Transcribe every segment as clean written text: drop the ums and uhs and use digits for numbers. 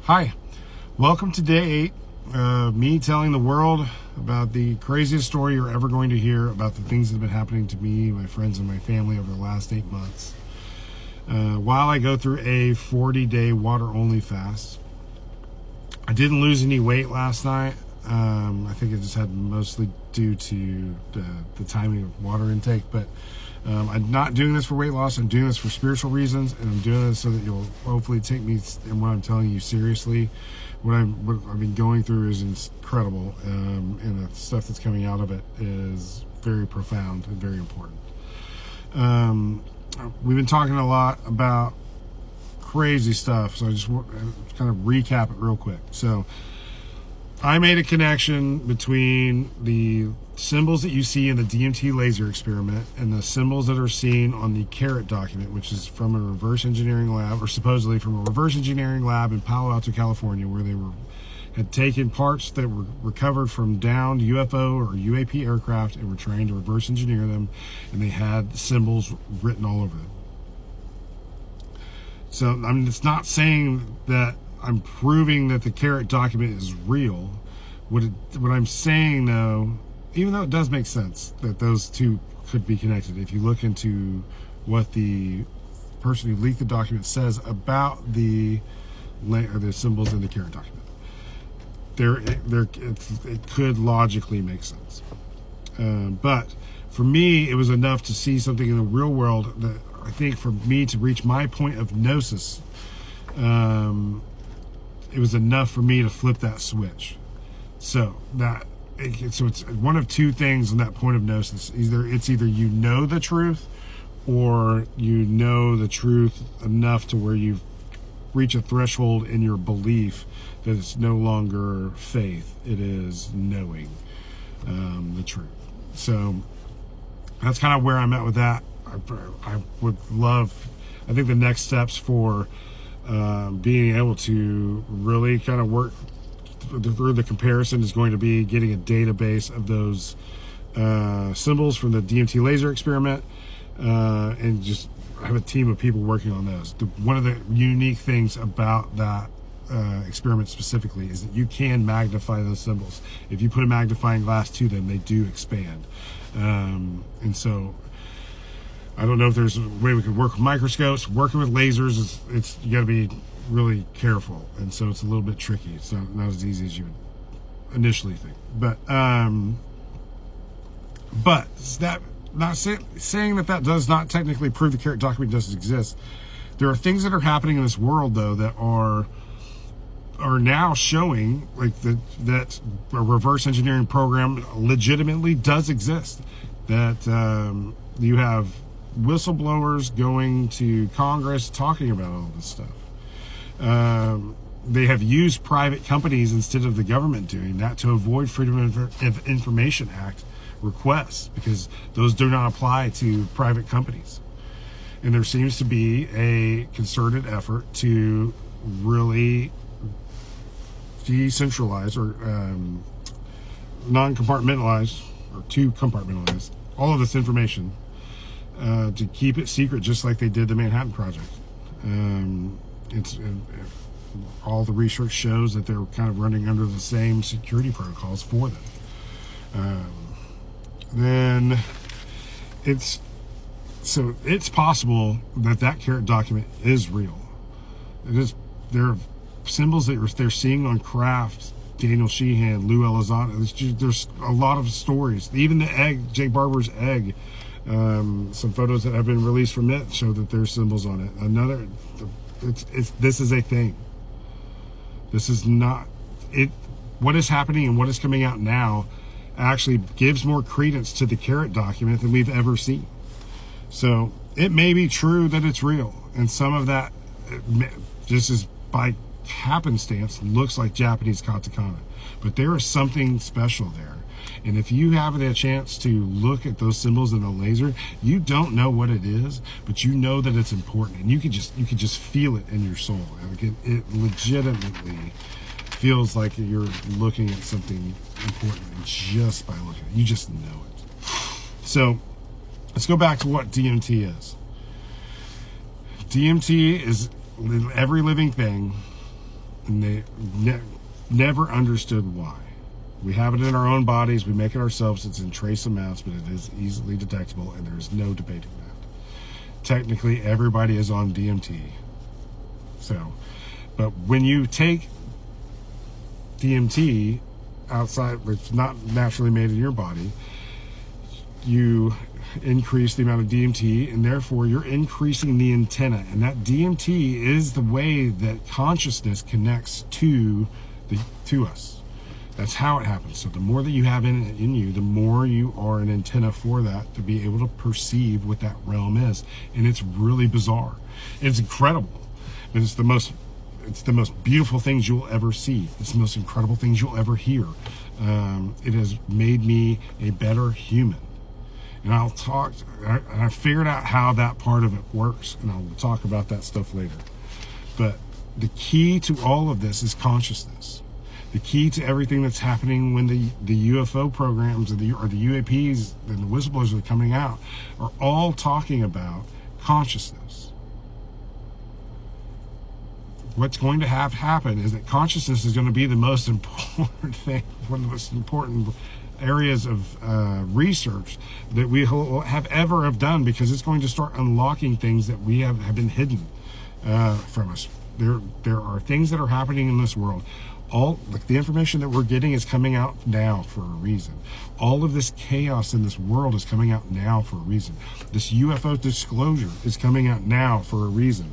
Hi, welcome to day 8. Me telling the world about the craziest story you're ever going to hear about the things that have been happening to me, my friends, and my family over the last 8 months. While I go through a 40-day water-only fast, I didn't lose any weight last night. I think it just had mostly due to the timing of water intake, but I'm not doing this for weight loss. I'm doing this for spiritual reasons, and I'm doing this so that you'll hopefully take me and what I'm telling you seriously. What I've been going through is incredible, and the stuff that's coming out of it is very profound and very important. We've been talking a lot about crazy stuff, so I just want to kind of recap it real quick. So I made a connection between the symbols that you see in the DMT laser experiment and the symbols that are seen on the CARET document, which is from a reverse engineering lab, or supposedly from a reverse engineering lab in Palo Alto, California, where they had taken parts that were recovered from downed UFO or UAP aircraft and were trying to reverse engineer them, and they had symbols written all over them. So I mean, it's not saying that I'm proving that the CARET document is real. What I'm saying, though, even though it does make sense that those two could be connected, if you look into what the person who leaked the document says about the symbols in the CARET document, it could logically make sense. But for me, it was enough to see something in the real world that I think for me to reach my point of gnosis, it was enough for me to flip that switch. So it's one of two things on that point of gnosis. It's either you know the truth, or you know the truth enough to where you reach a threshold in your belief that it's no longer faith, it is knowing the truth. So that's kind of where I'm at with that. I would love, I think the next steps for being able to really kind of work through the comparison is going to be getting a database of those symbols from the DMT laser experiment, and just have a team of people working on those. One of the unique things about that experiment specifically is that you can magnify those symbols. If you put a magnifying glass to them, they do expand. And so I don't know if there's a way we could work with microscopes. Working with lasers, you got to be really careful, and so it's a little bit tricky. It's not as easy as you would initially think. But that not saying that does not technically prove the CARET document doesn't exist. There are things that are happening in this world, though, that are now showing like that a reverse engineering program legitimately does exist. That you have whistleblowers going to Congress talking about all this stuff. They have used private companies instead of the government doing that to avoid Freedom of Information Act requests, because those do not apply to private companies. And there seems to be a concerted effort to really decentralize or non-compartmentalize, or to compartmentalize all of this information, to keep it secret, just like they did the Manhattan Project. All the research shows that they're kind of running under the same security protocols for them. Then it's possible that CARET document is real. There are symbols that they're seeing on Kraft, Daniel Sheehan, Lou Elizondo. There's a lot of stories. Even the egg, Jake Barber's egg. Some photos that have been released from it show that there's symbols on it. This is a thing. This is not it. What is happening and what is coming out now actually gives more credence to the CARET document than we've ever seen. So it may be true that it's real, and some of that just is by happenstance looks like Japanese katakana, but there is something special there. And if you have a chance to look at those symbols in the laser, you don't know what it is, but you know that it's important, and you can just feel it in your soul. Like it legitimately feels like you're looking at something important just by looking at it. You just know it. So let's go back to what DMT is. DMT is every living thing and they never understood why. We have it in our own bodies, we make it ourselves, it's in trace amounts, but it is easily detectable, and there's no debating that. Technically, everybody is on DMT. So, but when you take DMT outside, it's not naturally made in your body, you increase the amount of DMT, and therefore you're increasing the antenna, and that DMT is the way that consciousness connects to us. That's how it happens. So the more that you have in you, the more you are an antenna for that, to be able to perceive what that realm is. And it's really bizarre. It's incredible. And it's the most beautiful things you'll ever see. It's the most incredible things you'll ever hear. It has made me a better human. And I figured out how that part of it works, and I'll talk about that stuff later. But the key to all of this is consciousness. The key to everything that's happening when the UFO programs or the UAPs and the whistleblowers are coming out are all talking about consciousness. What's going to have happen is that consciousness is going to be the most important thing, one of the most important areas of research that we have ever done, because it's going to start unlocking things that we have been hidden from us. There are things that are happening in this world. All the information that we're getting is coming out now for a reason. All of this chaos in this world is coming out now for a reason. This UFO disclosure is coming out now for a reason.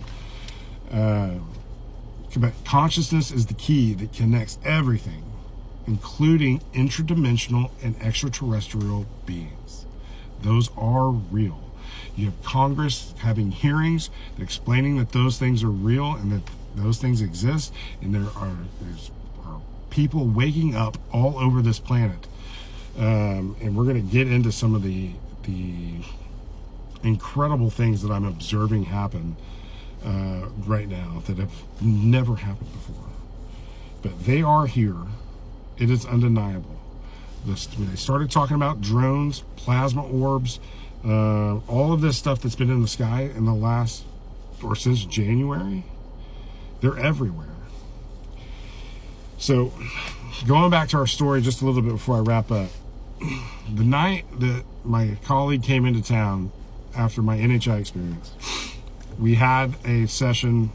But consciousness is the key that connects everything, including interdimensional and extraterrestrial beings. Those are real. You have Congress having hearings explaining that those things are real and that those things exist, and there's people waking up all over this planet. And we're going to get into some of the incredible things that I'm observing happen right now that have never happened before. But they are here. It is undeniable. When they started talking about drones, plasma orbs, all of this stuff that's been in the sky in the last, or since January, they're everywhere. So, going back to our story just a little bit before I wrap up, the night that my colleague came into town after my NHI experience, we had a session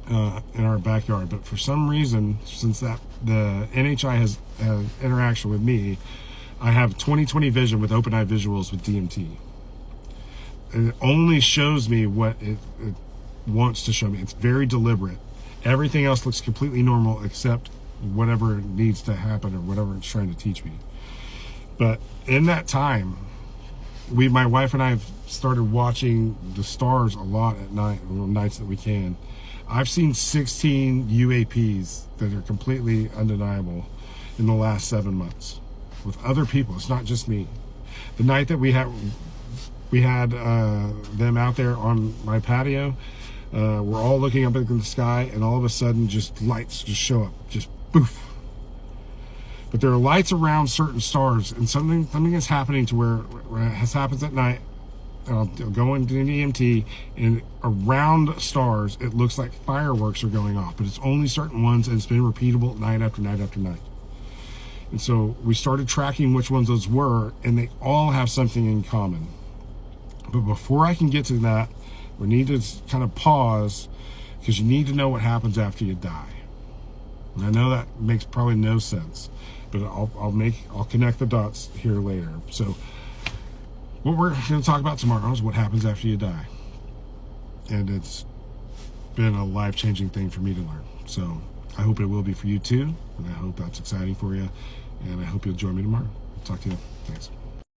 in our backyard, but for some reason, since the NHI has interaction with me, I have 20/20 vision with open eye visuals with DMT. And it only shows me what it wants to show me. It's very deliberate. Everything else looks completely normal except whatever needs to happen or whatever it's trying to teach me. But in that time, my wife and I have started watching the stars a lot at night, on nights that we can. I've seen 16 UAPs that are completely undeniable in the last 7 months with other people. It's not just me. The night that we had them out there on my patio, we're all looking up at the sky, and all of a sudden just lights just show up, just poof. But there are lights around certain stars, and something is happening to where it happens at night. And I'll go into EMT, and around stars, it looks like fireworks are going off, but it's only certain ones, and it's been repeatable night after night after night. And so we started tracking which ones those were, and they all have something in common. But before I can get to that, we need to kind of pause, because you need to know what happens after you die. And I know that makes probably no sense, but I'll connect the dots here later. So what we're going to talk about tomorrow is what happens after you die. And it's been a life-changing thing for me to learn. So I hope it will be for you too, and I hope that's exciting for you, and I hope you'll join me tomorrow. Talk to you. Thanks.